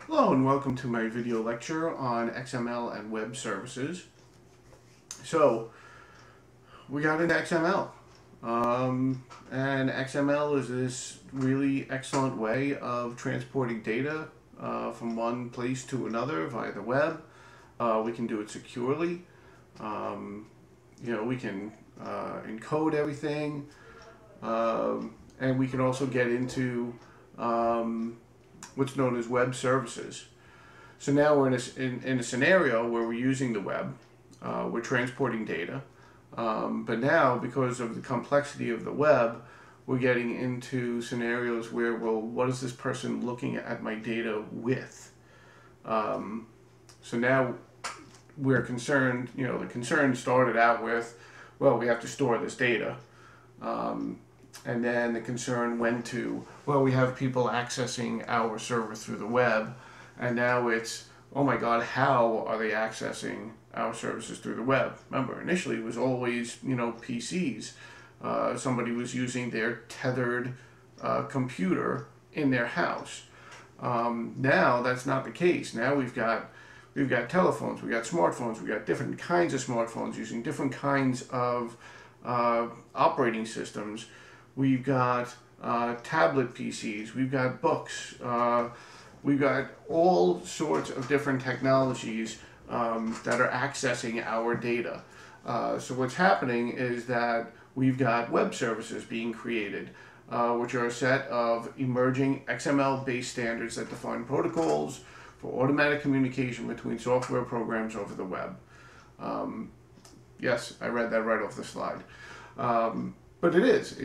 Hello and welcome to my video lecture on XML and Web Services. So, we got into XML. And XML is this really excellent way of transporting data from one place to another via the web. We can do it securely. We can encode everything. And we can also get into what's known as web services. So now we're in a scenario where we're using the web, we're transporting data, but now because of the complexity of the web, we're getting into scenarios where, well, what is this person looking at my data with? So now we're concerned, the concern started out with, well, we have to store this data. And then the concern went to, well, we have people accessing our server through the web. And now it's, oh my God, how are they accessing our services through the web? Remember, initially it was always, PCs. Somebody was using their tethered computer in their house. Now that's not the case. Now we've got telephones, we've got smartphones, we've got different kinds of smartphones using different kinds of operating systems. We've got tablet PCs, we've got books, we've got all sorts of different technologies that are accessing our data. So what's happening is that we've got web services being created, which are a set of emerging XML-based standards that define protocols for automatic communication between software programs over the web. Yes, I read that right off the slide. But it is.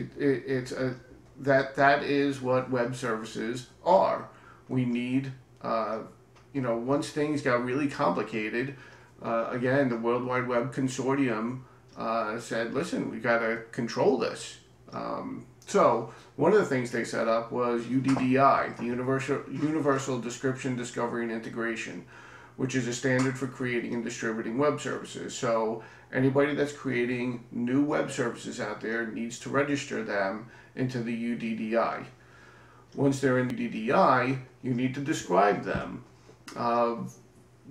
That is what web services are. We need, once things got really complicated, again, the World Wide Web Consortium said, listen, we got to control this. So one of the things they set up was UDDI, the Universal Description, Discovery, and Integration, which is a standard for creating and distributing web services. So anybody that's creating new web services out there needs to register them into the UDDI. Once they're in UDDI, you need to describe them.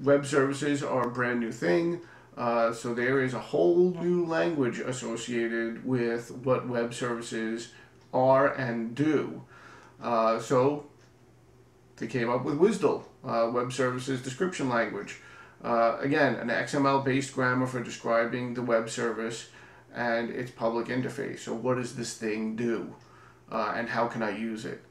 Web services are a brand new thing, so there is a whole new language associated with what web services are and do. So they came up with WSDL, Web Services Description Language. Again, an XML-based grammar for describing the web service and its public interface. So what does this thing do? And how can I use it?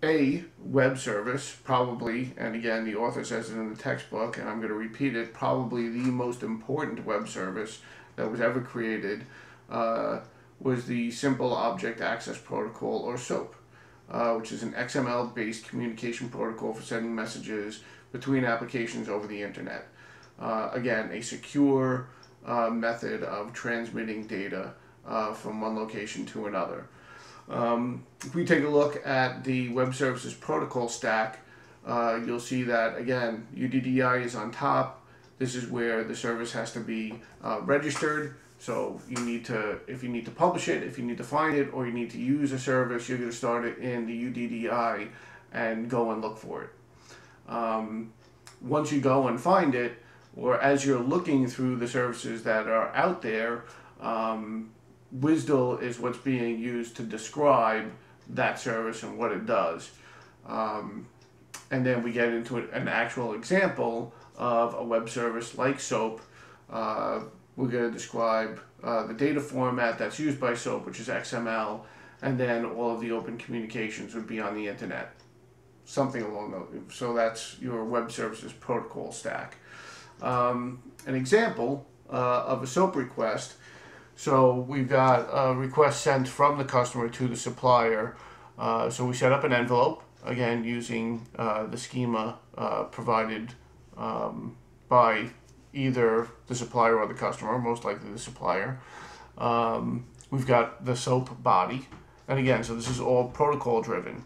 A web service, probably, and again, the author says it in the textbook, and I'm going to repeat it, probably the most important web service that was ever created was the Simple Object Access Protocol, or SOAP. Which is an XML-based communication protocol for sending messages between applications over the internet. Again, a secure method of transmitting data from one location to another. If we take a look at the Web Services Protocol stack, you'll see that, again, UDDI is on top. This is where the service has to be registered. So you need to, if you need to publish it, if you need to find it, or you need to use a service, you're going to start it in the UDDI and go and look for it. Once you go and find it, or as you're looking through the services that are out there, WSDL is what's being used to describe that service and what it does. And then we get into an actual example of a web service like SOAP. We're going to describe the data format that's used by SOAP, which is XML, and then all of the open communications would be on the internet. Something along those. So that's your web services protocol stack. An example of a SOAP request. So we've got a request sent from the customer to the supplier. So we set up an envelope, again, using the schema provided by either the supplier or the customer, most likely the supplier. We've got the SOAP body. And again, so this is all protocol driven.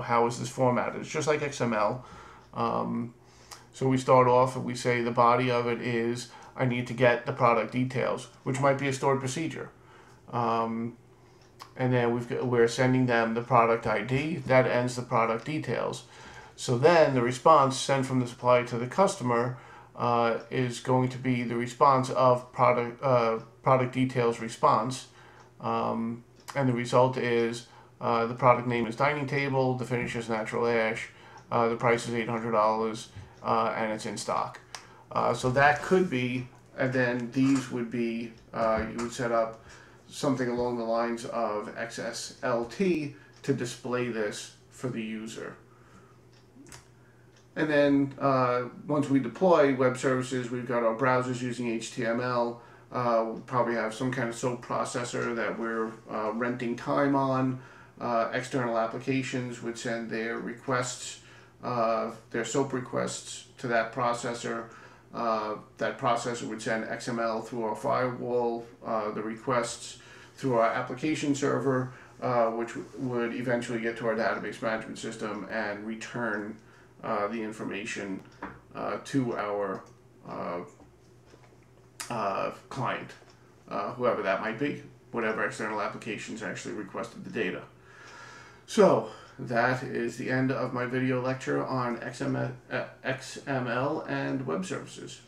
How is this formatted? It's just like XML. So we start off and we say the body of it is, I need to get the product details, which might be a stored procedure. And then we're sending them the product ID. That ends the product details. So then the response sent from the supplier to the customer is going to be the response of product details response, and the result is the product name is dining table, the finish is natural ash, the price is $800, and it's in stock. So that could be, and then these would be, you would set up something along the lines of XSLT to display this for the user. And then once we deploy web services, we've got our browsers using HTML. We'll probably have some kind of SOAP processor that we're renting time on. External applications would send their requests, their SOAP requests to that processor. That processor would send XML through our firewall, the requests through our application server, which would eventually get to our database management system and return the information to our client, whoever that might be, whatever external applications actually requested the data. So that is the end of my video lecture on XML and web services.